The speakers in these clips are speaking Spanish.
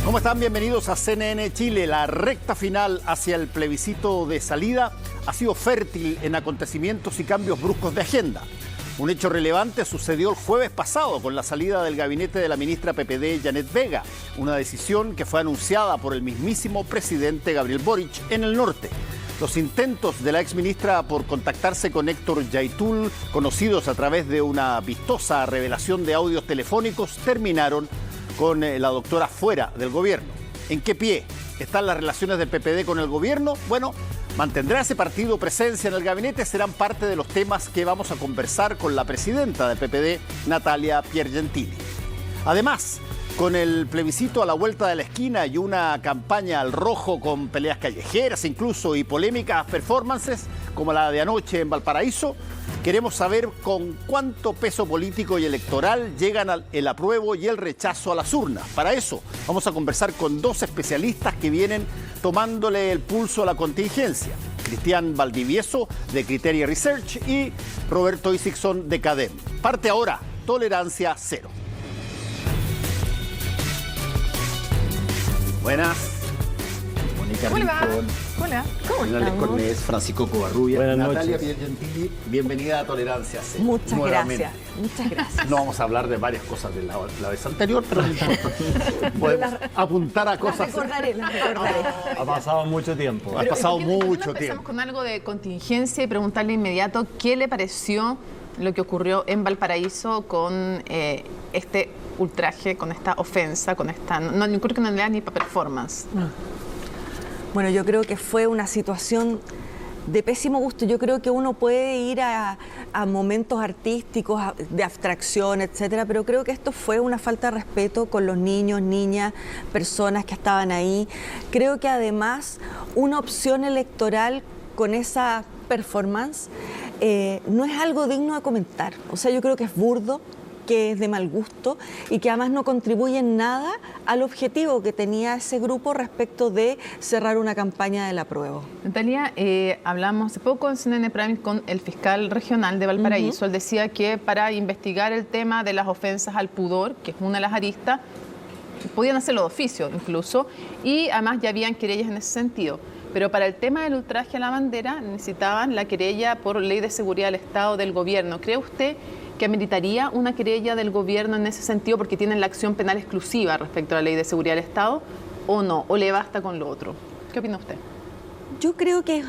¿Cómo están? Bienvenidos a CNN Chile. La recta final hacia el plebiscito de salida ha sido fértil en acontecimientos y cambios bruscos de agenda. Un hecho relevante sucedió el jueves pasado con la salida del gabinete de la ministra PPD, Janet Vega, una decisión que fue anunciada por el mismísimo presidente Gabriel Boric en el norte. Los intentos de la exministra por contactarse con Héctor Yaitul, conocidos a través de una vistosa revelación de audios telefónicos, terminaron con la doctora fuera del gobierno. ¿En qué pie están las relaciones del PPD con el gobierno? Bueno, ¿mantendrá ese partido presencia en el gabinete? Serán parte de los temas que vamos a conversar con la presidenta del PPD, Natalia Piergentili. Además, con el plebiscito a la vuelta de la esquina y una campaña al rojo con peleas callejeras incluso y polémicas performances como la de anoche en Valparaíso, queremos saber con cuánto peso político y electoral llegan el apruebo y el rechazo a las urnas. Para eso vamos a conversar con dos especialistas que vienen tomándole el pulso a la contingencia. Cristian Valdivieso, de Criteria Research, y Roberto Isixson, de CADEM. Parte ahora, Tolerancia Cero. Buenas. Mónica Rincón. Hola. ¿Cómo Manuel Cornés, Francisco Covarrubia. Buenas Natalia noches. Piergentili, bienvenida a Tolerancia Cero. Muchas nuevamente. gracias. Muchas gracias. No vamos a hablar de varias cosas de la vez anterior, pero no importa. Podemos apuntar a Las cosas. recordaré, las recordaré. Ha pasado mucho tiempo. Ha pasado ¿por qué no mucho empezamos tiempo. con algo de contingencia y preguntarle inmediato qué le pareció lo que ocurrió en Valparaíso con este ultraje, con esta ofensa, con esta... No, yo creo que no le da ni para performance. Bueno, yo creo que fue una situación de pésimo gusto. Yo creo que uno puede ir a momentos artísticos, de abstracción, etcétera, pero creo que esto fue una falta de respeto con los niños, niñas, personas que estaban ahí. Creo que además una opción electoral con esa performance no es algo digno de comentar. O sea, yo creo que es burdo, que es de mal gusto y que además no contribuye en nada al objetivo que tenía ese grupo respecto de cerrar una campaña del apruebo. Natalia, hablamos hace poco en CNN Prime con el fiscal regional de Valparaíso. Él decía que para investigar el tema de las ofensas al pudor, que es una de las aristas, podían hacerlo de oficio incluso, y además ya habían querellas en ese sentido. Pero para el tema del ultraje a la bandera necesitaban la querella por ley de seguridad del Estado del gobierno. ¿Cree usted que ameritaría una querella del gobierno en ese sentido porque tienen la acción penal exclusiva respecto a la ley de seguridad del Estado o no? ¿O le basta con lo otro? ¿Qué opina usted? Yo creo que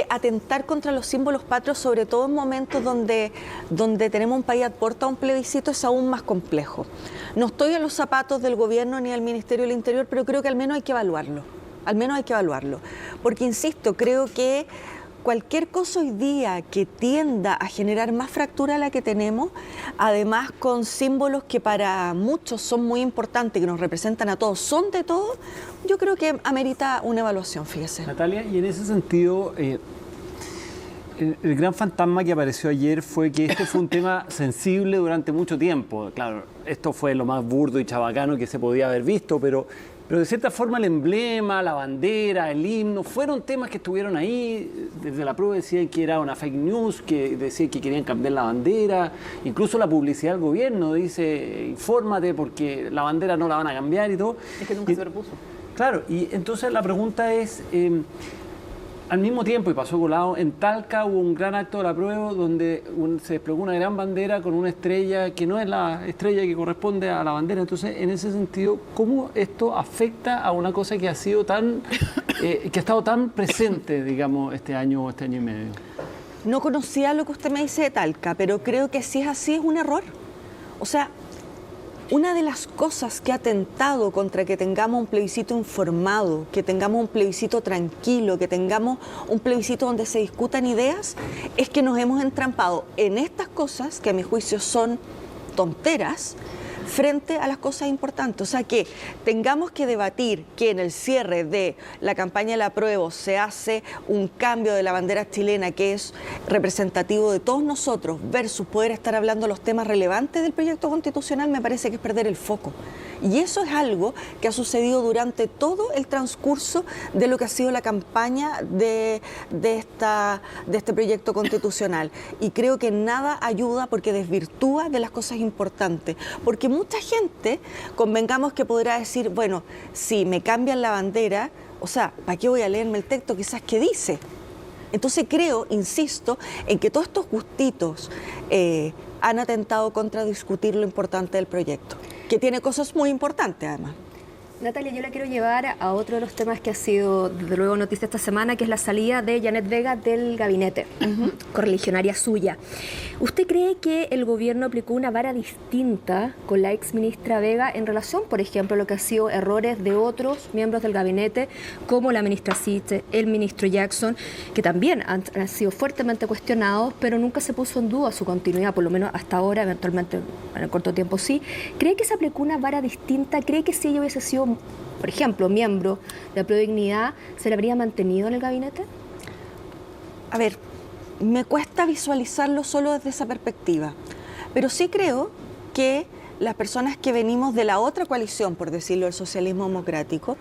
atentar contra los símbolos patrios, sobre todo en momentos donde tenemos un país a puerta a un plebiscito, es aún más complejo. No estoy en los zapatos del gobierno ni del Ministerio del Interior, pero creo que al menos hay que evaluarlo. Al menos hay que evaluarlo. Porque, insisto, creo que cualquier cosa hoy día que tienda a generar más fractura a la que tenemos, además con símbolos que para muchos son muy importantes, que nos representan a todos, son de todos, yo creo que amerita una evaluación, fíjese. Natalia, y en ese sentido, el gran fantasma que apareció ayer fue que este fue un tema sensible durante mucho tiempo. Claro, esto fue lo más burdo y chabacano que se podía haber visto, pero de cierta forma el emblema, la bandera, el himno, fueron temas que estuvieron ahí. Desde la prueba decían que era una fake news, que decían que querían cambiar la bandera. Incluso la publicidad del gobierno dice, infórmate porque la bandera no la van a cambiar y todo. Es que nunca se propuso. Claro, y entonces la pregunta es, al mismo tiempo, y pasó colado, en Talca hubo un gran acto de la prueba donde se desplegó una gran bandera con una estrella que no es la estrella que corresponde a la bandera. Entonces, en ese sentido, ¿cómo esto afecta a una cosa que ha sido tan, que ha estado tan presente, digamos, este año y medio? No conocía lo que usted me dice de Talca, pero creo que si es así es un error. O sea, una de las cosas que ha atentado contra que tengamos un plebiscito informado, que tengamos un plebiscito tranquilo, que tengamos un plebiscito donde se discutan ideas, es que nos hemos entrampado en estas cosas, que a mi juicio son tonteras, frente a las cosas importantes. O sea, que tengamos que debatir que en el cierre de la campaña del apruebo se hace un cambio de la bandera chilena que es representativo de todos nosotros versus poder estar hablando los temas relevantes del proyecto constitucional, me parece que es perder el foco. Y eso es algo que ha sucedido durante todo el transcurso de lo que ha sido la campaña de este proyecto constitucional. Y creo que nada ayuda porque desvirtúa de las cosas importantes. Porque mucha gente, convengamos que podrá decir, bueno, si me cambian la bandera, o sea, ¿para qué voy a leerme el texto quizás que dice? Entonces creo, insisto, en que todos estos gustitos han atentado contra discutir lo importante del proyecto, que tiene cosas muy importantes además. Natalia, yo la quiero llevar a otro de los temas que ha sido, desde luego, noticia esta semana, que es la salida de Janet Vega del gabinete, correligionaria suya. ¿Usted cree que el gobierno aplicó una vara distinta con la exministra Vega en relación, por ejemplo, a lo que han sido errores de otros miembros del gabinete, como la ministra Siche, el ministro Jackson, que también han sido fuertemente cuestionados, pero nunca se puso en duda su continuidad, por lo menos hasta ahora, eventualmente en el corto tiempo sí? ¿Cree que se aplicó una vara distinta? ¿Cree que si ella hubiese sido, por ejemplo, miembro de la Prodignidad, se le habría mantenido en el gabinete? A ver, me cuesta visualizarlo solo desde esa perspectiva, pero sí creo que las personas que venimos de la otra coalición, por decirlo, el socialismo democrático,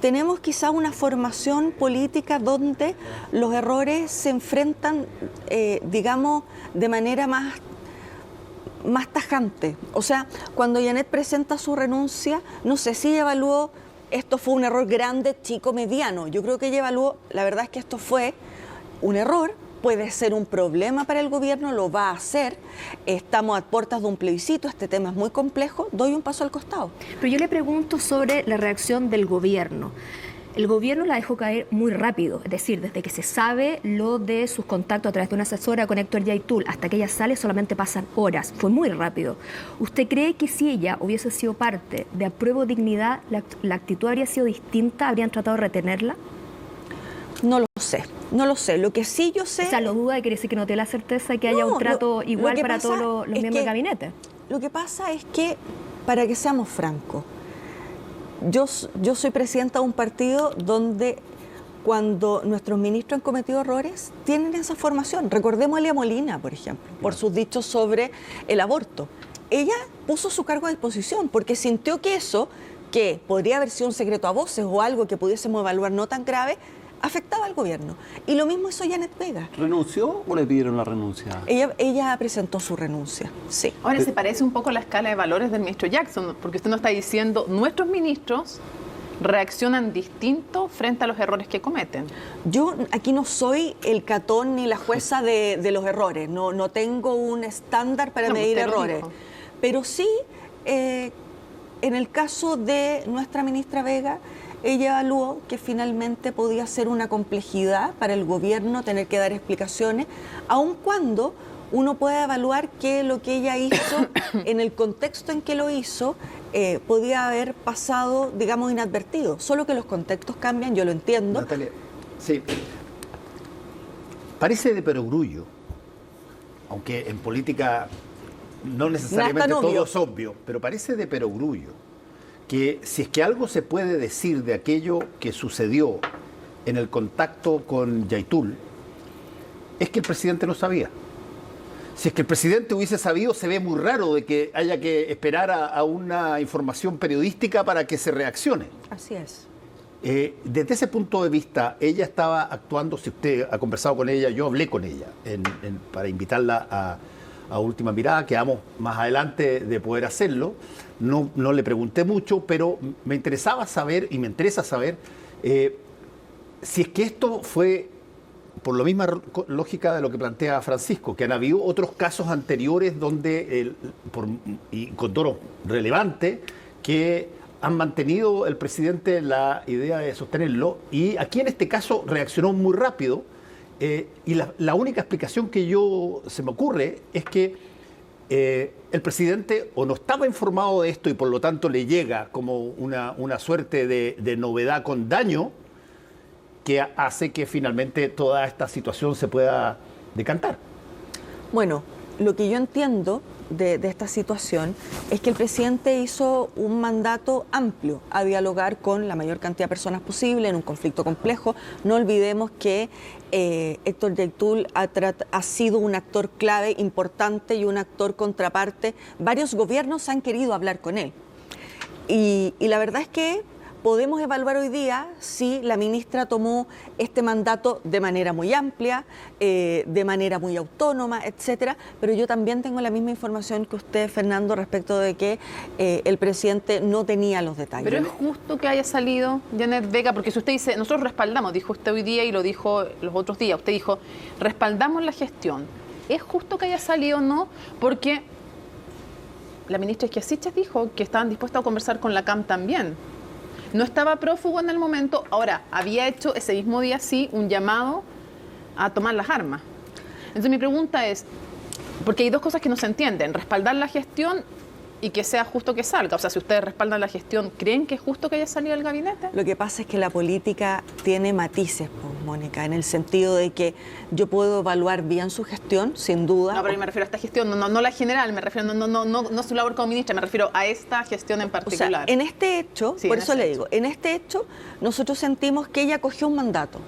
tenemos quizá una formación política donde los errores se enfrentan, digamos, de manera más tajante. O sea, cuando Janet presenta su renuncia, no sé si evaluó esto fue un error grande, chico, mediano. Yo creo que ella evaluó, la verdad es que esto fue un error, puede ser un problema para el gobierno, lo va a hacer. Estamos a puertas de un plebiscito, este tema es muy complejo, doy un paso al costado. Pero yo le pregunto sobre la reacción del gobierno. El gobierno la dejó caer muy rápido, es decir, desde que se sabe lo de sus contactos a través de una asesora con Héctor Yaitul hasta que ella sale solamente pasan horas, fue muy rápido. ¿Usted cree que si ella hubiese sido parte de Apruebo Dignidad, la actitud habría sido distinta? ¿Habrían tratado de retenerla? No lo sé, no lo sé. Lo que sí yo sé... O sea, lo duda quiere decir que no tiene la certeza de que haya un trato igual para todos los miembros del gabinete. Lo que pasa es que, para que seamos francos, yo soy presidenta de un partido donde cuando nuestros ministros han cometido errores, tienen esa formación. Recordemos a Elia Molina, por ejemplo, por sus dichos sobre el aborto. Ella puso su cargo a disposición porque sintió que eso, que podría haber sido un secreto a voces o algo que pudiésemos evaluar no tan grave, afectaba al gobierno. Y lo mismo hizo Janet Vega. ¿Renunció o le pidieron la renuncia? Ella presentó su renuncia, sí. Ahora, se parece un poco a la escala de valores del ministro Jackson, porque usted nos está diciendo, nuestros ministros reaccionan distinto frente a los errores que cometen. Yo aquí no soy el catón ni la jueza de los errores, no tengo un estándar para medir errores. Pero sí, en el caso de nuestra ministra Vega, ella evaluó que finalmente podía ser una complejidad para el gobierno tener que dar explicaciones, aun cuando uno puede evaluar que lo que ella hizo, en el contexto en que lo hizo, podía haber pasado, digamos, inadvertido. Solo que los contextos cambian, yo lo entiendo. Natalia, sí. Parece de perogrullo, aunque en política no necesariamente todo es obvio, pero parece de perogrullo que si es que algo se puede decir de aquello que sucedió en el contacto con Yaitul, es que el presidente no sabía. Si es que el presidente hubiese sabido, se ve muy raro de que haya que esperar a una información periodística para que se reaccione. Así es. Desde ese punto de vista, ella estaba actuando, si usted ha conversado con ella, yo hablé con ella para invitarla a Última Mirada, quedamos más adelante de poder hacerlo. No le pregunté mucho, pero me interesaba saber, y me interesa saber, si es que esto fue por la misma lógica de lo que plantea Francisco, que han habido otros casos anteriores donde, y con tono relevante, que han mantenido el presidente la idea de sostenerlo, y aquí en este caso reaccionó muy rápido, y la única explicación que se me ocurre es que el presidente o no estaba informado de esto y por lo tanto le llega como una suerte de novedad con daño que hace que finalmente toda esta situación se pueda decantar. Bueno, lo que yo entiendo de esta situación es que el presidente hizo un mandato amplio a dialogar con la mayor cantidad de personas posible en un conflicto complejo. No olvidemos que Héctor Yaitul ha sido un actor clave, importante y un actor contraparte. Varios gobiernos han querido hablar con él. Y la verdad es que podemos evaluar hoy día si la ministra tomó este mandato de manera muy amplia, de manera muy autónoma, etcétera, pero yo también tengo la misma información que usted, Fernando, respecto de que el presidente no tenía los detalles. Pero es justo que haya salido Janet Vega, porque si usted dice, nosotros respaldamos, dijo usted hoy día y lo dijo los otros días, usted dijo, respaldamos la gestión. ¿Es justo que haya salido o no? Porque la ministra Schiasichas dijo que estaban dispuestos a conversar con la CAM también. No estaba prófugo en el momento, ahora había hecho ese mismo día sí un llamado a tomar las armas. Entonces mi pregunta es, porque hay dos cosas que no se entienden, respaldar la gestión y que sea justo que salga. O sea, si ustedes respaldan la gestión, ¿creen que es justo que haya salido el gabinete? Lo que pasa es que la política tiene matices, pues, Mónica, en el sentido de que yo puedo evaluar bien su gestión, sin duda. No, pero yo me refiero a esta gestión, no la general, me refiero no su labor como ministra, me refiero a esta gestión en particular. O sea, en este hecho, Sí, por en eso este le digo, en este hecho nosotros sentimos que ella cogió un mandato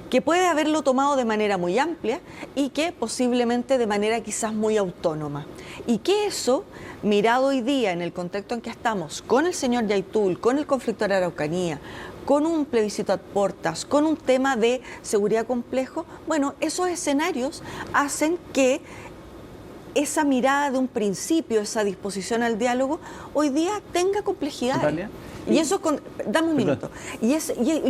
que puede haberlo tomado de manera muy amplia y que posiblemente de manera quizás muy autónoma. Y que eso, mirado hoy día en el contexto en que estamos, con el señor Yaitul, con el conflicto de la Araucanía, con un plebiscito a puertas, con un tema de seguridad complejo, bueno, esos escenarios hacen que esa mirada de un principio, esa disposición al diálogo, hoy día tenga complejidades. Natalia. Y eso, dame un minuto, y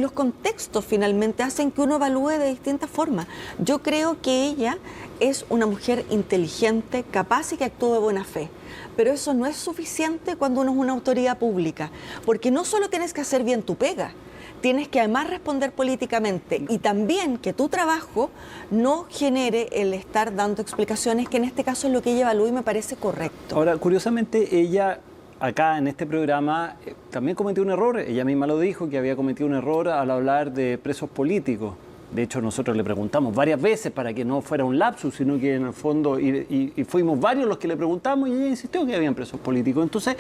los contextos finalmente hacen que uno evalúe de distintas formas. Yo creo que ella es una mujer inteligente, capaz y que actúa de buena fe. Pero eso no es suficiente cuando uno es una autoridad pública, porque no solo tienes que hacer bien tu pega, tienes que además responder políticamente y también que tu trabajo no genere el estar dando explicaciones, que en este caso es lo que ella evalúa y me parece correcto. Ahora, curiosamente, ella acá en este programa también cometió un error. Ella misma lo dijo, que había cometido un error al hablar de presos políticos. De hecho, nosotros le preguntamos varias veces para que no fuera un lapsus, sino que en el fondo, y fuimos varios los que le preguntamos y ella insistió que habían presos políticos. Entonces,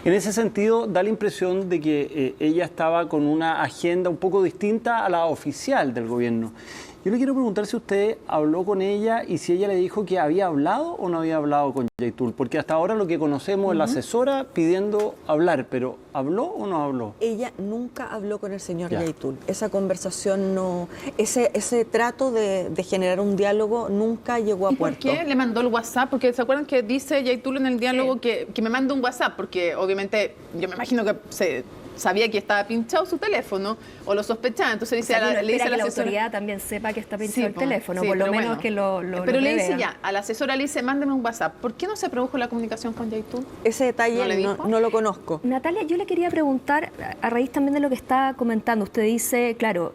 en ese sentido, da la impresión de que ella estaba con una agenda un poco distinta a la oficial del gobierno. Yo le quiero preguntar si usted habló con ella y si ella le dijo que había hablado o no había hablado con Yaitul, porque hasta ahora lo que conocemos es la asesora pidiendo hablar, pero ¿habló o no habló? Ella nunca habló con el señor Yaitul. Esa conversación no, ese trato de generar un diálogo nunca llegó a puerto. ¿Por qué le mandó el WhatsApp? Porque ¿se acuerdan que dice Yaitul en el diálogo que me manda un WhatsApp? Porque obviamente yo me imagino que sabía que estaba pinchado su teléfono o lo sospechaba, entonces dice, le dice a la autoridad también sepa que está pinchado el teléfono, sí, por lo menos bueno, que lo pero le dice prevea. a la asesora le dice, mándeme un WhatsApp. ¿Por qué no se produjo la comunicación con Yaitul? Ese detalle no lo conozco. Natalia, yo le quería preguntar, a raíz también de lo que está comentando, usted dice, claro,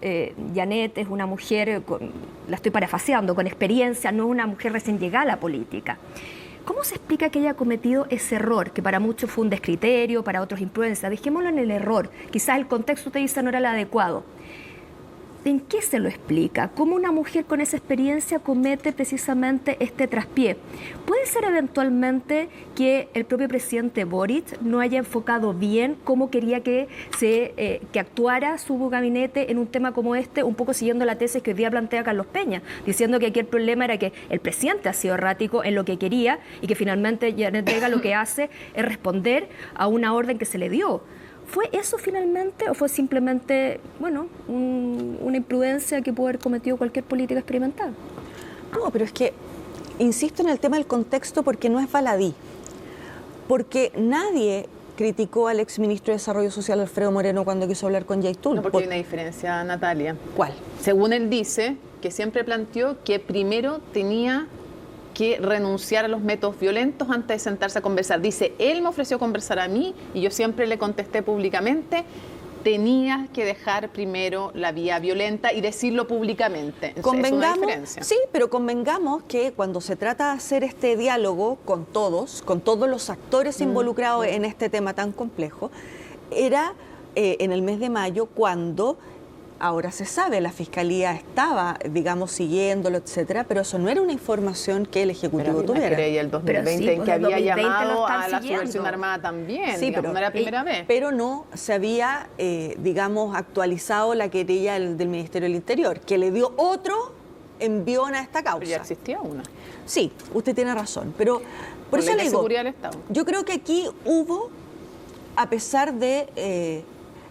Janet es una mujer, la estoy parafaseando, con experiencia, no una mujer recién llegada a la política. ¿Cómo se explica que haya cometido ese error, que para muchos fue un descriterio, para otros imprudencia? Dejémoslo en el error. Quizás el contexto, usted dice, no era el adecuado. ¿En qué se lo explica? ¿Cómo una mujer con esa experiencia comete precisamente este traspié? ¿Puede ser eventualmente que el propio presidente Boric no haya enfocado bien cómo quería que actuara su gabinete en un tema como este, un poco siguiendo la tesis que hoy día plantea Carlos Peña, diciendo que aquí el problema era que el presidente ha sido errático en lo que quería y que finalmente Janet Vega lo que hace es responder a una orden que se le dio? ¿Fue eso finalmente o fue simplemente, bueno, una imprudencia que pudo haber cometido cualquier política experimental? No, pero es que insisto en el tema del contexto porque no es baladí. Porque nadie criticó al exministro de Desarrollo Social, Alfredo Moreno, cuando quiso hablar con Yaitul. No, porque hay una diferencia, Natalia. ¿Cuál? Según él dice, que siempre planteó que primero tenía que renunciar a los métodos violentos antes de sentarse a conversar. Dice, él me ofreció conversar a mí y yo siempre le contesté públicamente, tenías que dejar primero la vía violenta y decirlo públicamente. Entonces, es una diferencia. Sí, pero convengamos que cuando se trata de hacer este diálogo con todos los actores involucrados en este tema tan complejo, era en el mes de mayo cuando... Ahora se sabe, la Fiscalía estaba, digamos, siguiéndolo, etcétera, pero eso no era una información que el Ejecutivo tuviera. Pero el 2020 sí, en que había 2020 llamado a la siguiendo. subversión armada también, Sí, digamos, pero, no era la primera vez. Pero no se había, digamos, actualizado la querella del Ministerio del Interior, que le dio otro envión a esta causa. Pero ya existía una. Sí, usted tiene razón, pero por eso ley le de digo, seguridad del Estado. yo creo que aquí hubo, a pesar de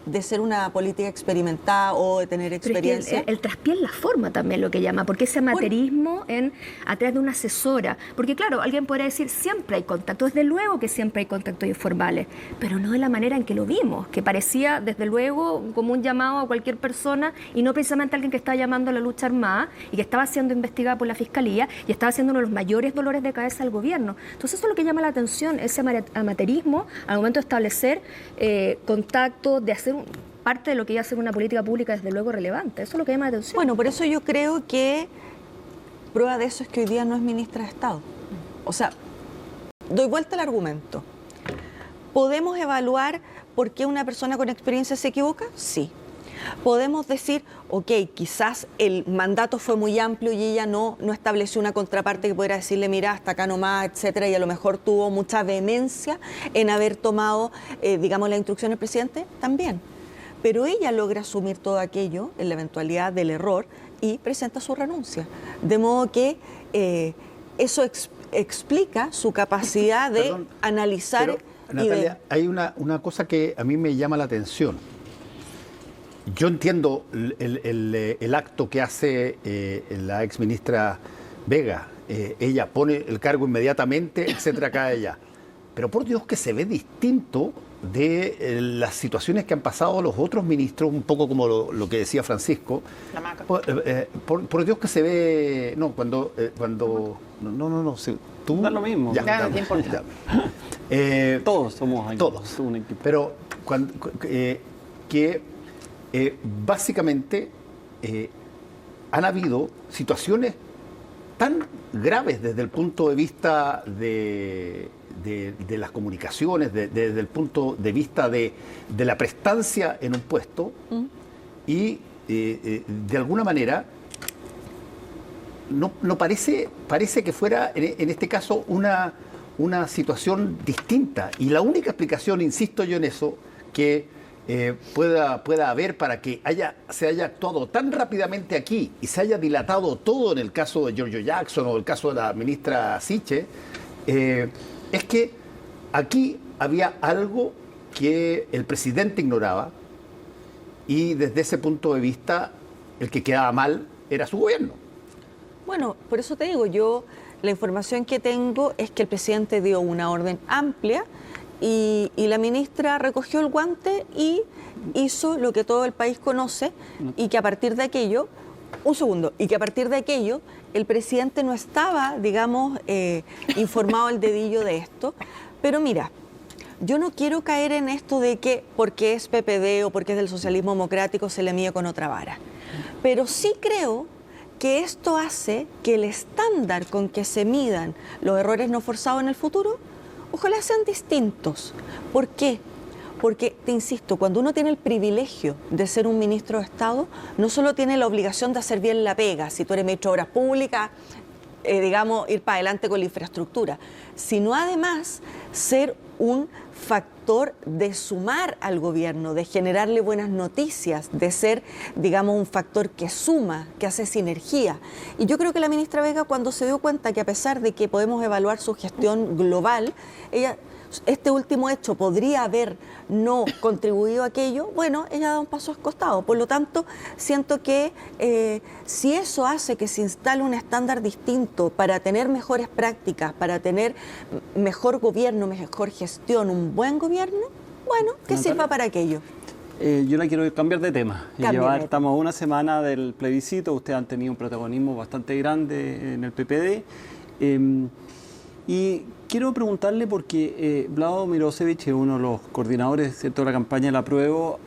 de ser una política experimentada o de tener experiencia. Pero es que el traspié en la forma también lo que llama, porque ese amateurismo a través de una asesora. Porque claro, alguien podría decir, siempre hay contacto, desde luego que siempre hay contactos informales, pero no de la manera en que lo vimos, que parecía desde luego como un llamado a cualquier persona y no precisamente alguien que estaba llamando a la lucha armada y que estaba siendo investigada por la Fiscalía y estaba haciendo uno de los mayores dolores de cabeza al gobierno. Entonces eso es lo que llama la atención, ese amateurismo al momento de establecer contacto, de hacer parte de lo que iba a ser una política pública desde luego relevante. Eso es lo que llama la atención. Bueno, por eso yo creo que prueba de eso es que hoy día no es ministra de Estado. O sea, doy vuelta al argumento. ¿Podemos evaluar por qué una persona con experiencia se equivoca? Sí. Podemos decir, ok, quizás el mandato fue muy amplio y ella no estableció una contraparte que pudiera decirle, mira, hasta acá nomás, etcétera, y a lo mejor tuvo mucha vehemencia en haber tomado, digamos, la instrucción del presidente, también. Pero ella logra asumir todo aquello en la eventualidad del error y presenta su renuncia. De modo que eso explica su capacidad de analizar. Pero, Natalia, hay una cosa que a mí me llama la atención. Yo entiendo el acto que hace la exministra Vega. Ella pone el cargo inmediatamente, etcétera, acá ella. Pero por Dios que se ve distinto de las situaciones que han pasado los otros ministros, un poco como lo que decía Francisco. La maca. Por Dios que se ve... No, cuando no, tú... Da lo mismo. Ya, no te importa. Todos somos aquí, todos. un equipo. Pero básicamente han habido situaciones tan graves desde el punto de vista de las comunicaciones, desde el punto de vista de la prestancia en un puesto y de alguna manera no parece que fuera en este caso una situación distinta, y la única explicación, insisto yo en eso, que pueda haber para que se haya actuado tan rápidamente aquí y se haya dilatado todo en el caso de Giorgio Jackson o el caso de la ministra Siche, es que aquí había algo que el presidente ignoraba, y desde ese punto de vista el que quedaba mal era su gobierno. Bueno, por eso te digo, la información que tengo es que el presidente dio una orden amplia y la ministra recogió el guante y hizo lo que todo el país conoce, y que a partir de aquello, el presidente no estaba, digamos, informado al dedillo de esto. Pero mira, yo no quiero caer en esto de que porque es PPD o porque es del socialismo democrático se le mide con otra vara. Pero sí creo que esto hace que el estándar con que se midan los errores no forzados en el futuro, ojalá sean distintos. ¿Por qué? Porque, te insisto, cuando uno tiene el privilegio de ser un ministro de Estado, no solo tiene la obligación de hacer bien la pega, si tú eres ministro de Obras Públicas, digamos, ir para adelante con la infraestructura, sino además ser un factor de sumar al gobierno, de generarle buenas noticias, de ser, digamos, un factor que suma, que hace sinergia. Y yo creo que la ministra Vega, cuando se dio cuenta que a pesar de que podemos evaluar su gestión global, este último hecho podría haber no contribuido a aquello, bueno, ella da un paso al costado. Por lo tanto, siento que si eso hace que se instale un estándar distinto para tener mejores prácticas, para tener mejor gobierno, mejor gestión, un buen gobierno, bueno, que sirva para aquello. Yo la quiero cambiar de tema. Estamos a una semana del plebiscito, ustedes han tenido un protagonismo bastante grande en el PPD. Y quiero preguntarle, porque Vlado Mirosevic, uno de los coordinadores de la campaña del apruebo,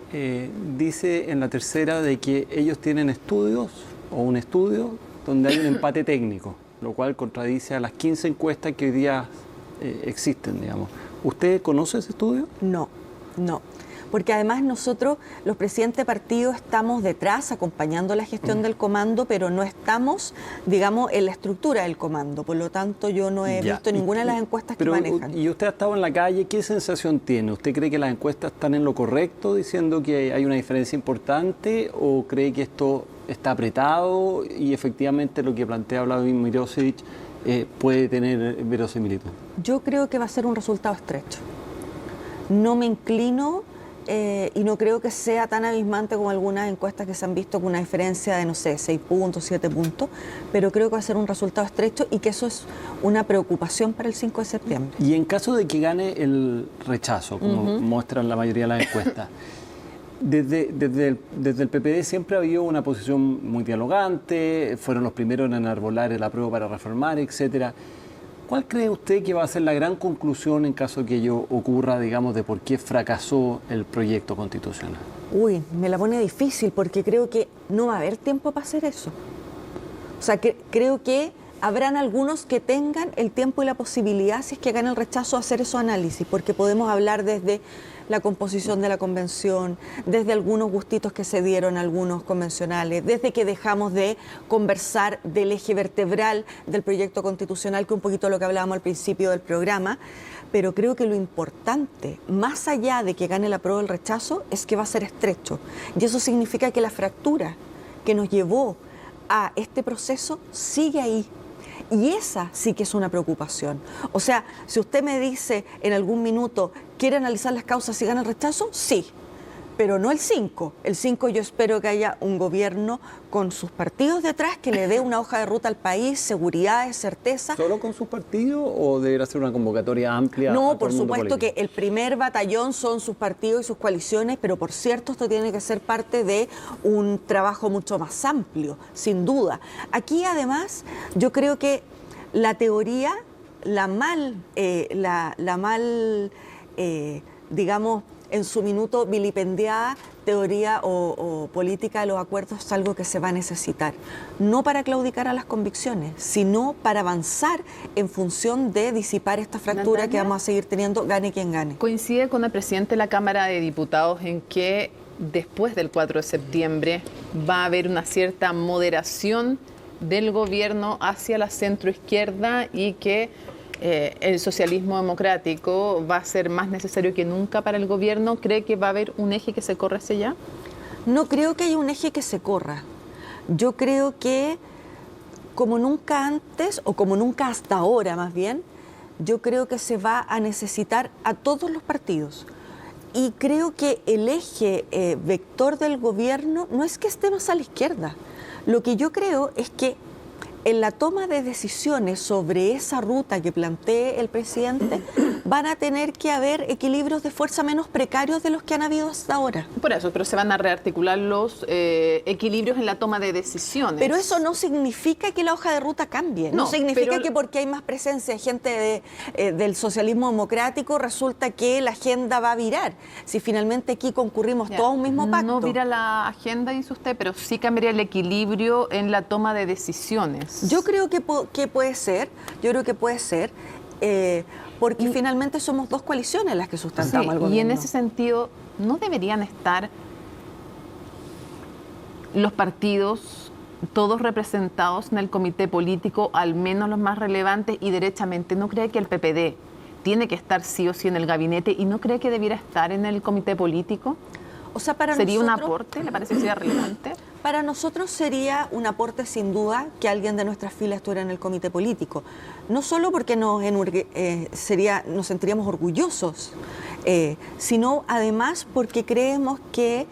dice en la tercera de que ellos tienen estudios, o un estudio, donde hay un empate técnico, lo cual contradice a las 15 encuestas que hoy día existen, digamos. ¿Usted conoce ese estudio? No. Porque además nosotros, los presidentes de partido, estamos detrás acompañando la gestión del comando, pero no estamos, digamos, en la estructura del comando. Por lo tanto, yo no he visto ninguna de las encuestas que manejan. ¿Y usted ha estado en la calle? ¿Qué sensación tiene? ¿Usted cree que las encuestas están en lo correcto, diciendo que hay una diferencia importante, o cree que esto está apretado y efectivamente lo que plantea Vladimir Mirosevic puede tener verosimilitud? Yo creo que va a ser un resultado estrecho. No me inclino y no creo que sea tan abismante como algunas encuestas que se han visto con una diferencia de, no sé, 6 puntos, 7 puntos, pero creo que va a ser un resultado estrecho y que eso es una preocupación para el 5 de septiembre. Y en caso de que gane el rechazo, como muestran la mayoría de las encuestas, desde el PPD siempre ha habido una posición muy dialogante, fueron los primeros en enarbolar el apruebo para reformar, etcétera. ¿Cuál cree usted que va a ser la gran conclusión en caso de que ello ocurra, digamos, de por qué fracasó el proyecto constitucional? Uy, me la pone difícil porque creo que no va a haber tiempo para hacer eso. O sea, creo que habrán algunos que tengan el tiempo y la posibilidad, si es que gana el rechazo, de hacer esos análisis, porque podemos hablar desde la composición de la convención, desde algunos gustitos que se dieron a algunos convencionales, desde que dejamos de conversar del eje vertebral del proyecto constitucional, que un poquito lo que hablábamos al principio del programa, pero creo que lo importante, más allá de que gane el apruebo o el rechazo, es que va a ser estrecho. Y eso significa que la fractura que nos llevó a este proceso sigue ahí. Y esa sí que es una preocupación. O sea, si usted me dice en algún minuto, ¿quiere analizar las causas si gana el rechazo? Sí, pero no el 5. El 5 yo espero que haya un gobierno con sus partidos detrás que le dé una hoja de ruta al país, seguridad, certeza. ¿Solo con sus partidos o deberá ser una convocatoria amplia? No, por supuesto que el primer batallón son sus partidos y sus coaliciones, pero por cierto esto tiene que ser parte de un trabajo mucho más amplio, sin duda. Aquí además yo creo que la teoría, digamos, en su minuto vilipendiada teoría o política de los acuerdos es algo que se va a necesitar, no para claudicar a las convicciones, sino para avanzar en función de disipar esta fractura, Natalia, que vamos a seguir teniendo, gane quien gane. ¿Coincide con el presidente de la Cámara de Diputados en que después del 4 de septiembre va a haber una cierta moderación del gobierno hacia la centroizquierda y que el socialismo democrático va a ser más necesario que nunca para el gobierno? ¿Cree que va a haber un eje que se corra hacia allá? No creo que haya un eje que se corra. Yo creo que como nunca antes, o como nunca hasta ahora más bien, yo creo que se va a necesitar a todos los partidos. Y creo que el eje vector del gobierno no es que esté más a la izquierda. Lo que yo creo es que en la toma de decisiones sobre esa ruta que plantee el presidente, van a tener que haber equilibrios de fuerza menos precarios de los que han habido hasta ahora. Por eso, pero se van a rearticular los equilibrios en la toma de decisiones. Pero eso no significa que la hoja de ruta cambie. No significa que porque hay más presencia de gente del socialismo democrático resulta que la agenda va a virar. Si finalmente aquí concurrimos todos a un mismo pacto. No vira la agenda, dice usted, pero sí cambiaría el equilibrio en la toma de decisiones. Yo creo que puede ser, porque finalmente somos dos coaliciones las que sustentamos al gobierno. Y en ese sentido, ¿no deberían estar los partidos todos representados en el comité político, al menos los más relevantes, y derechamente? ¿No cree que el PPD tiene que estar sí o sí en el gabinete y no cree que debiera estar en el comité político? O sea, para ¿Sería nosotros, un aporte? ¿Le parece que sería relevante? Para nosotros sería un aporte sin duda que alguien de nuestras filas estuviera en el comité político. No solo porque nos sentiríamos orgullosos, sino además porque creemos que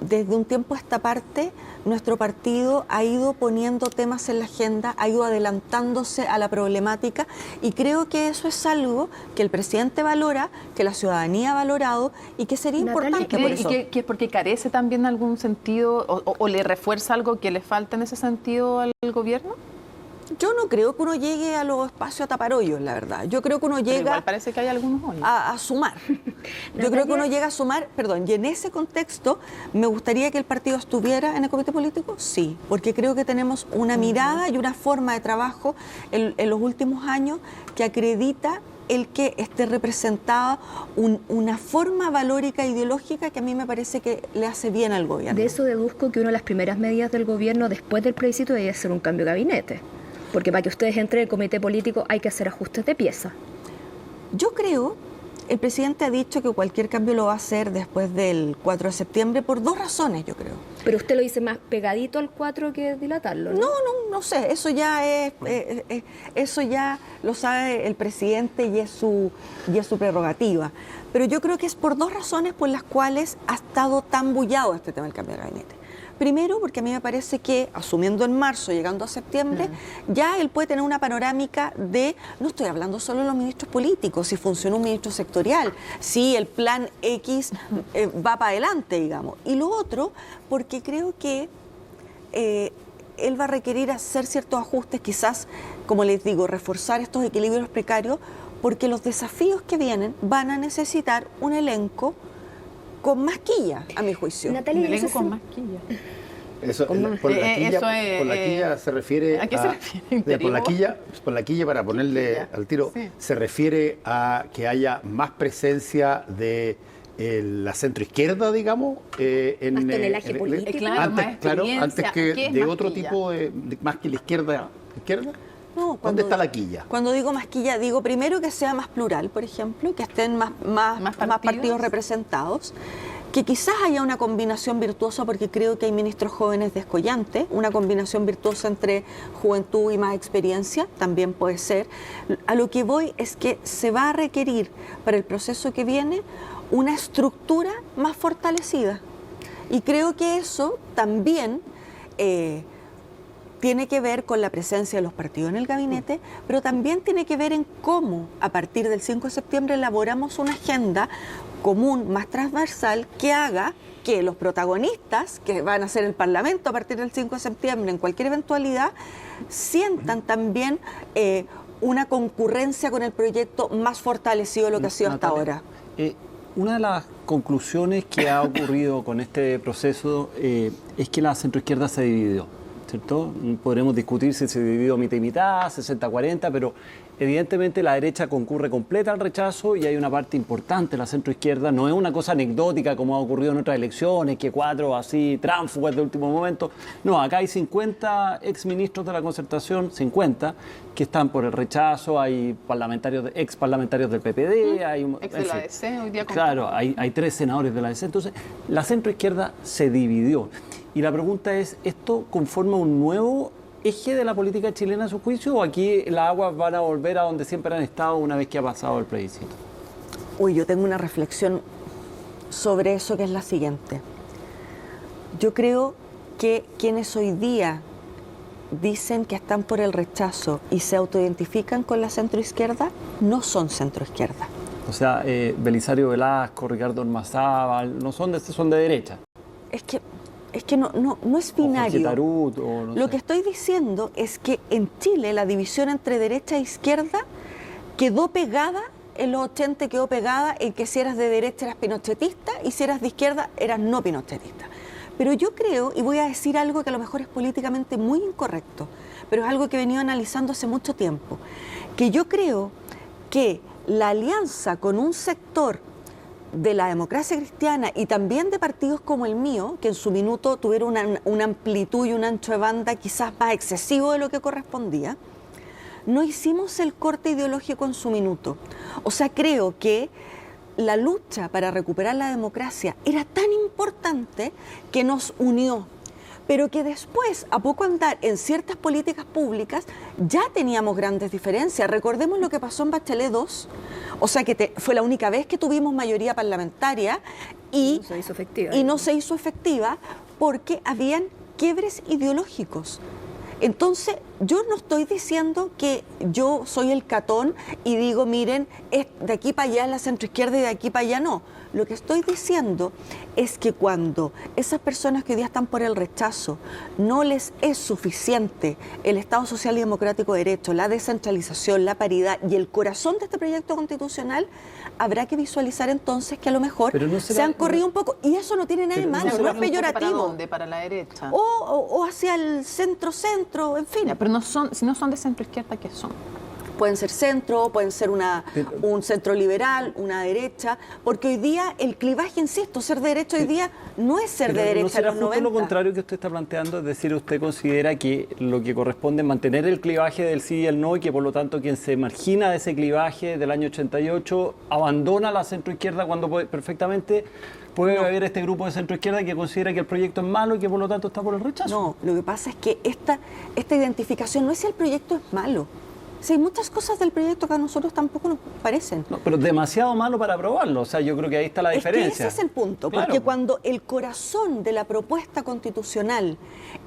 desde un tiempo a esta parte nuestro partido ha ido poniendo temas en la agenda, ha ido adelantándose a la problemática y creo que eso es algo que el presidente valora, que la ciudadanía ha valorado y que sería importante por eso. ¿Y que es porque carece también en algún sentido o le refuerza algo que le falta en ese sentido al gobierno? Yo no creo que uno llegue a los espacios a tapar hoyos, la verdad. Yo creo que uno llega igual parece que hay algunos hoyos. a sumar. Yo creo que uno llega a sumar, y en ese contexto, ¿me gustaría que el partido estuviera en el comité político? Sí, porque creo que tenemos una mirada y una forma de trabajo en los últimos años que acredita el que esté representada una forma valórica e ideológica que a mí me parece que le hace bien al gobierno. De eso deduzco que una de las primeras medidas del gobierno después del plebiscito debe ser un cambio de gabinete. Porque para que ustedes entren en el comité político hay que hacer ajustes de pieza. Yo creo El presidente ha dicho que cualquier cambio lo va a hacer después del 4 de septiembre por 2 razones, yo creo. Pero usted lo dice más pegadito al 4 que dilatarlo, ¿no? No sé, eso ya lo sabe el presidente y es su prerrogativa. Pero yo creo que es por 2 razones por las cuales ha estado tan bullado este tema del cambio de gabinete. Primero, porque a mí me parece que, asumiendo en marzo, llegando a septiembre, ya él puede tener una panorámica de, no estoy hablando solo de los ministros políticos, si funciona un ministro sectorial, si el plan X va para adelante, digamos. Y lo otro, porque creo que él va a requerir hacer ciertos ajustes, quizás, como les digo, reforzar estos equilibrios precarios, porque los desafíos que vienen van a necesitar un elenco con masquilla, a mi juicio. Natalia, Un elenco con masquilla. Eso, Con más. por la quilla, Eso es, por la quilla se refiere ¿a qué se refiere? por la quilla, para ponerle Ya, al tiro, sí. se refiere a que haya más presencia de la centroizquierda, digamos, Más tonelaje político. Claro, más experiencia. antes ¿Qué que es de otro masquilla? tipo más que la izquierda. No, ¿Dónde está la quilla? Cuando digo masquilla, digo primero que sea más plural, por ejemplo, que estén más partidos representados, que quizás haya una combinación virtuosa, porque creo que hay ministros jóvenes descollantes, una combinación virtuosa entre juventud y más experiencia, también puede ser. A lo que voy es que se va a requerir para el proceso que viene una estructura más fortalecida. Y creo que eso también tiene que ver con la presencia de los partidos en el gabinete, pero también tiene que ver en cómo, a partir del 5 de septiembre, elaboramos una agenda común, más transversal, que haga que los protagonistas, que van a ser el Parlamento a partir del 5 de septiembre, en cualquier eventualidad, sientan también una concurrencia con el proyecto más fortalecido de lo que ha sido hasta Natalia, ahora. Una de las conclusiones que ha ocurrido con este proceso es que la centroizquierda se dividió, ¿cierto? Podremos discutir si se dividió mitad y mitad, 60-40, pero evidentemente la derecha concurre completa al rechazo y hay una parte importante de la centroizquierda. No es una cosa anecdótica como ha ocurrido en otras elecciones, que 4 así tránsfugas de último momento. No, acá hay 50 exministros de la Concertación, 50, que están por el rechazo. Hay parlamentarios, ex parlamentarios del PPD, hay Ex de la ADC, hoy día claro, hay 3 senadores de la ADC. Entonces, la centroizquierda se dividió. Y la pregunta es, ¿esto conforma un nuevo eje de la política chilena a su juicio, o aquí las aguas van a volver a donde siempre han estado una vez que ha pasado el plebiscito? Uy, yo tengo una reflexión sobre eso, que es la siguiente. Yo creo que quienes hoy día dicen que están por el rechazo y se autoidentifican con la centroizquierda, no son centroizquierda. O sea, Belisario Velasco, Ricardo Ormazábal, no son de derecha. Es que no es binario. O Jorge Tarut, o no Lo sé. que estoy diciendo es que en Chile la división entre derecha e izquierda quedó pegada, en los 80 quedó pegada en que si eras de derecha eras pinochetista y si eras de izquierda eras no pinochetista. Pero yo creo, y voy a decir algo que a lo mejor es políticamente muy incorrecto, pero es algo que he venido analizando hace mucho tiempo, que yo creo que la alianza con un sector de la democracia cristiana y también de partidos como el mío, que en su minuto tuvieron una amplitud y un ancho de banda quizás más excesivo de lo que correspondía, no hicimos el corte ideológico en su minuto. O sea, creo que la lucha para recuperar la democracia era tan importante que nos unió, pero que después, a poco andar en ciertas políticas públicas, ya teníamos grandes diferencias. Recordemos lo que pasó en Bachelet 2, o sea que fue la única vez que tuvimos mayoría parlamentaria y No se hizo efectiva. no se hizo efectiva porque habían quiebres ideológicos. Entonces, yo no estoy diciendo que yo soy el catón y digo, miren, de aquí para allá es la centroizquierda y de aquí para allá no. Lo que estoy diciendo es que cuando esas personas que hoy día están por el rechazo no les es suficiente el Estado Social y Democrático de Derecho, la descentralización, la paridad y el corazón de este proyecto constitucional, habrá que visualizar entonces que a lo mejor Pero no será- se han corrido un poco. Y eso no tiene nada de Pero no malo, no será es peyorativo. ¿Para dónde? ¿Para la derecha? O hacia el centro-centro, en fin. Ya, pero no son, si no son de centro izquierda, ¿qué son? Pueden ser centro, pueden ser un centro liberal, una derecha, porque hoy día el clivaje, insisto, ser de derecha hoy día no es ser de derecha. ¿No será en los justo 90? lo contrario que usted está planteando? Es decir, ¿usted considera que lo que corresponde es mantener el clivaje del sí y el no y que por lo tanto quien se margina de ese clivaje del año 88 abandona la centroizquierda cuando perfectamente puede haber este grupo de centroizquierda que considera que el proyecto es malo y que por lo tanto está por el rechazo? No, lo que pasa es que esta identificación no es si el proyecto es malo. Sí, hay muchas cosas del proyecto que a nosotros tampoco nos parecen. No, pero demasiado malo para aprobarlo. O sea, yo creo que ahí está la diferencia. Es que ese es el punto, Claro. porque cuando el corazón de la propuesta constitucional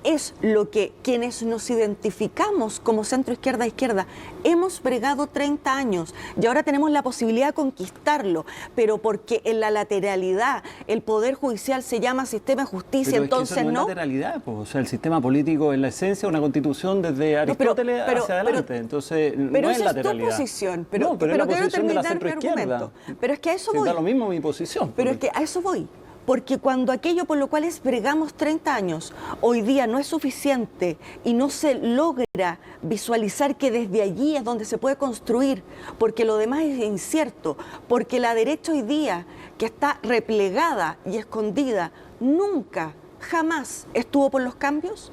es lo que quienes nos identificamos como centro izquierda hemos bregado 30 años y ahora tenemos la posibilidad de conquistarlo, pero porque en la lateralidad el Poder Judicial se llama sistema de justicia, Pero entonces es que eso no no. es lateralidad, pues. O sea, el sistema político en la esencia una constitución desde Aristóteles hacia adelante. Entonces, Pero no es esa es tu lateralidad. posición. No, pero es la quiero posición de la terminar mi centroizquierda. argumento. Pero es que a eso Sí, voy. da lo mismo mi posición. Pero es que a eso voy. Porque cuando aquello por lo cual bregamos 30 años, hoy día no es suficiente y no se logra visualizar que desde allí es donde se puede construir, porque lo demás es incierto, porque la derecha hoy día, que está replegada y escondida, nunca, jamás estuvo por los cambios.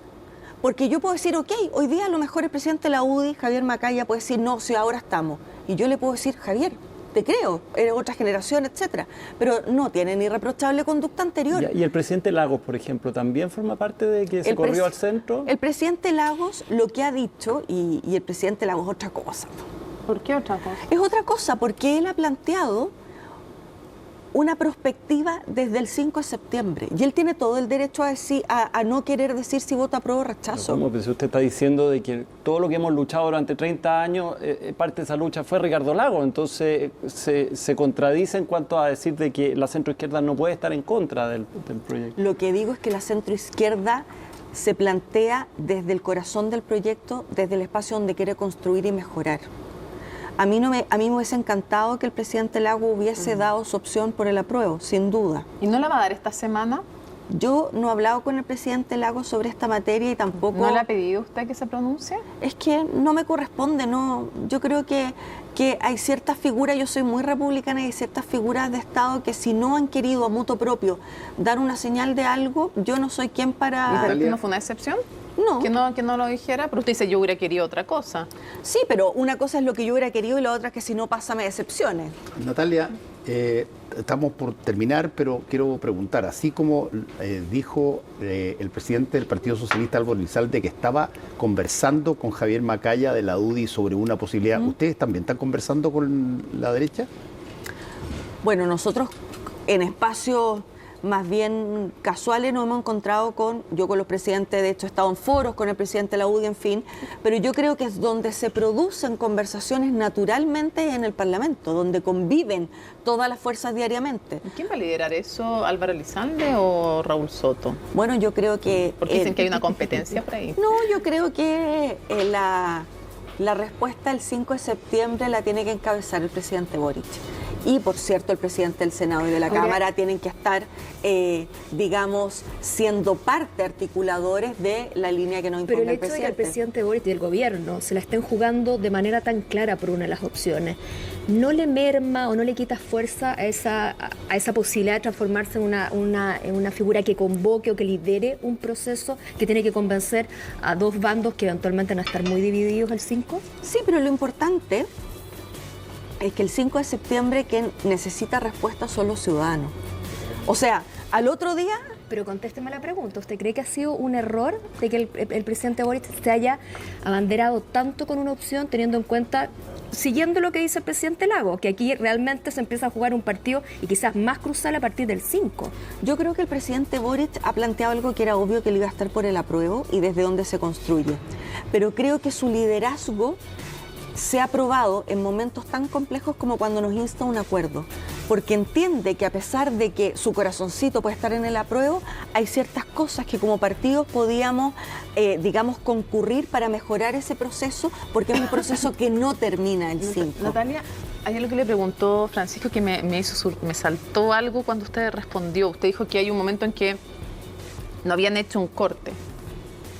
Porque yo puedo decir, ok, hoy día a lo mejor el presidente de la UDI, Javier Macaya, puede decir, no, si ahora estamos. Y yo le puedo decir, Javier, te creo, eres otra generación, etcétera. Pero no tienen irreprochable conducta anterior. ¿Y el presidente Lagos, por ejemplo, también forma parte de que se corrió al centro? El presidente Lagos lo que ha dicho, y el presidente Lagos otra cosa. ¿Por qué otra cosa? Es otra cosa, porque él ha planteado una perspectiva desde el 5 de septiembre. Y él tiene todo el derecho a decir, a no querer decir si vota apruebo o rechazo. ¿Cómo? Pues usted está diciendo de que todo lo que hemos luchado durante 30 años, parte de esa lucha fue Ricardo Lagos. Entonces se contradice en cuanto a decir de que la centroizquierda no puede estar en contra del proyecto. Lo que digo es que la centroizquierda se plantea desde el corazón del proyecto, desde el espacio donde quiere construir y mejorar. A mí me hubiese encantado que el presidente Lagos hubiese dado su opción por el apruebo, sin duda. ¿Y no la va a dar esta semana? Yo no he hablado con el presidente Lagos sobre esta materia y tampoco... ¿No le ha pedido usted que se pronuncie? Es que no me corresponde, no. Yo creo que hay ciertas figuras, yo soy muy republicana, y hay ciertas figuras de Estado que si no han querido a mutuo propio dar una señal de algo, yo no soy quien ¿Y para... para usted no fue una excepción? No. Que no lo dijera, pero usted dice yo hubiera querido otra cosa. Sí, pero una cosa es lo que yo hubiera querido y la otra es que si no pasa me decepcione. Natalia, estamos por terminar, pero quiero preguntar, así como dijo el presidente del Partido Socialista, Álvaro Elizalde, que estaba conversando con Javier Macaya de la UDI sobre una posibilidad, ¿ustedes también están conversando con la derecha? Bueno, nosotros en espacios más bien casuales nos hemos encontrado yo con los presidentes, de hecho he estado en foros con el presidente de la UDI, en fin, pero yo creo que es donde se producen conversaciones naturalmente en el Parlamento, donde conviven todas las fuerzas diariamente. ¿Y quién va a liderar eso? ¿Álvaro Elizalde o Raúl Soto? Bueno, yo creo que... Porque dicen que hay una competencia por ahí. No, yo creo que la respuesta el 5 de septiembre la tiene que encabezar el presidente Boric. Y, por cierto, el presidente del Senado y de la Cámara tienen que estar, digamos, siendo parte articuladores de la línea que nos impone Pero el el hecho de que presidente. el presidente Boric y el gobierno se la estén jugando de manera tan clara por una de las opciones, ¿no le merma o no le quita fuerza a esa posibilidad de transformarse en una figura que convoque o que lidere un proceso que tiene que convencer a dos bandos que eventualmente van a estar muy divididos el 5? Sí, pero lo importante es que el 5 de septiembre quien necesita respuesta son los ciudadanos. O sea, al otro día... Pero contésteme la pregunta, ¿usted cree que ha sido un error de que el presidente Boric se haya abanderado tanto con una opción teniendo en cuenta, siguiendo lo que dice el presidente Lagos, que aquí realmente se empieza a jugar un partido y quizás más crucial a partir del 5? Yo creo que el presidente Boric ha planteado algo que era obvio que él iba a estar por el apruebo y desde dónde se construye. Pero creo que su liderazgo se ha probado en momentos tan complejos como cuando nos insta un acuerdo, porque entiende que a pesar de que su corazoncito puede estar en el apruebo, hay ciertas cosas que como partidos podíamos, digamos, concurrir para mejorar ese proceso, porque es un proceso que no termina el 5. Natalia, hay algo que le preguntó Francisco que me saltó algo cuando usted respondió. Usted dijo que hay un momento en que no habían hecho un corte.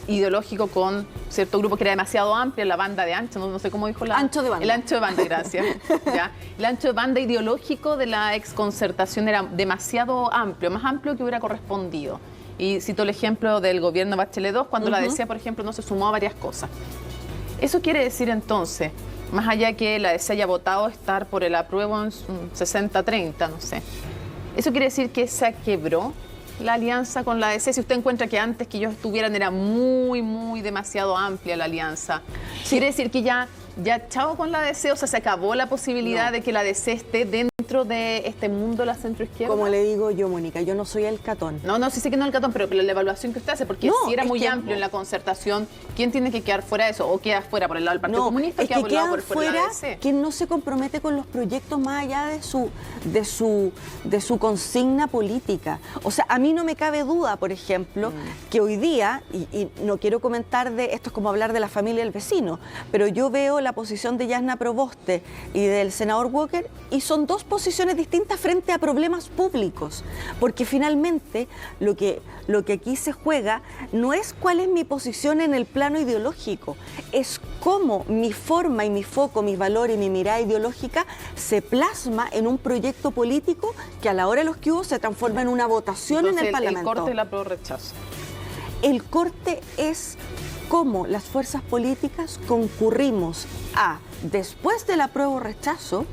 ideológico con cierto grupo que era demasiado amplio, la banda de ancho, no sé cómo dijo la... Ancho de banda. El ancho de banda, gracias. ¿Ya? El ancho de banda ideológico de la exconcertación era demasiado amplio, más amplio que hubiera correspondido. Y cito el ejemplo del gobierno Bachelet II, cuando la DC, por ejemplo, no se sumó a varias cosas. Eso quiere decir entonces, más allá que la DC haya votado estar por el apruebo en 60-30, no sé. Eso quiere decir que se quebró la alianza con la DC. Si usted encuentra que antes que ellos estuvieran era muy demasiado amplia la alianza, quiere decir que ya chao con la DC, o sea, se acabó la posibilidad de que la DC esté dentro de este mundo de la centroizquierda. Como le digo yo, Mónica, yo no soy el Catón. No, sí sé que no es el Catón, pero la evaluación que usted hace, porque si era muy amplio en la concertación, ¿quién tiene que quedar fuera de eso? ¿O queda fuera por el lado del Partido Comunista? Es que por el lado quedan fuera fuera la DC. quien no se compromete con los proyectos más allá de su consigna política. O sea, a mí no me cabe duda, por ejemplo, que hoy día, y no quiero comentar de esto, es como hablar de la familia del vecino, pero yo veo la posición de Jasna Proboste y del senador Walker, y son dos posiciones distintas frente a problemas públicos, porque finalmente lo que aquí se juega no es cuál es mi posición en el plano ideológico, es cómo mi forma y mi foco, mis valores y mi mirada ideológica se plasma en un proyecto político que a la hora de los que hubo se transforma en una votación. Entonces, en el Parlamento. El corte y la pro rechazo. El corte es cómo las fuerzas políticas concurrimos a, después del apruebo rechazo,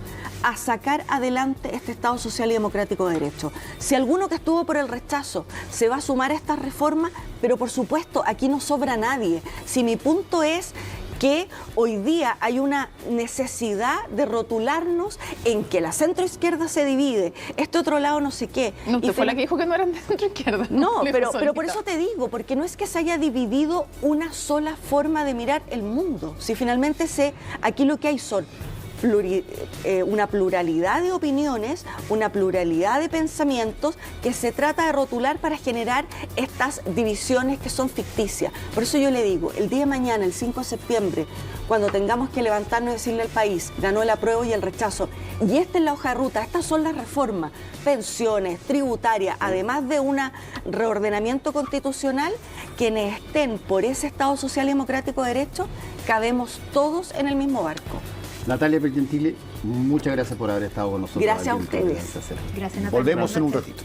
a sacar adelante este Estado social y democrático de derecho. Si alguno que estuvo por el rechazo se va a sumar a esta reforma, pero por supuesto aquí no sobra nadie. Si mi punto es que hoy día hay una necesidad de rotularnos en que la centroizquierda se divide, este otro lado no sé qué. No, usted fue la que dijo que no eran de centroizquierda. No, pero por eso te digo, porque no es que se haya dividido una sola forma de mirar el mundo. Si finalmente aquí lo que hay son una pluralidad de opiniones, una pluralidad de pensamientos que se trata de rotular para generar estas divisiones que son ficticias. Por eso yo le digo, el día de mañana, el 5 de septiembre, cuando tengamos que levantarnos y decirle al país, ganó el apruebo y el rechazo, y esta es la hoja de ruta, estas son las reformas, pensiones, tributarias, además de un reordenamiento constitucional, quienes estén por ese Estado social y democrático de derecho, cabemos todos en el mismo barco. Natalia Pergentile, muchas gracias por haber estado con nosotros. Gracias a ustedes. Gracias, Natalia. Volvemos en un ratito.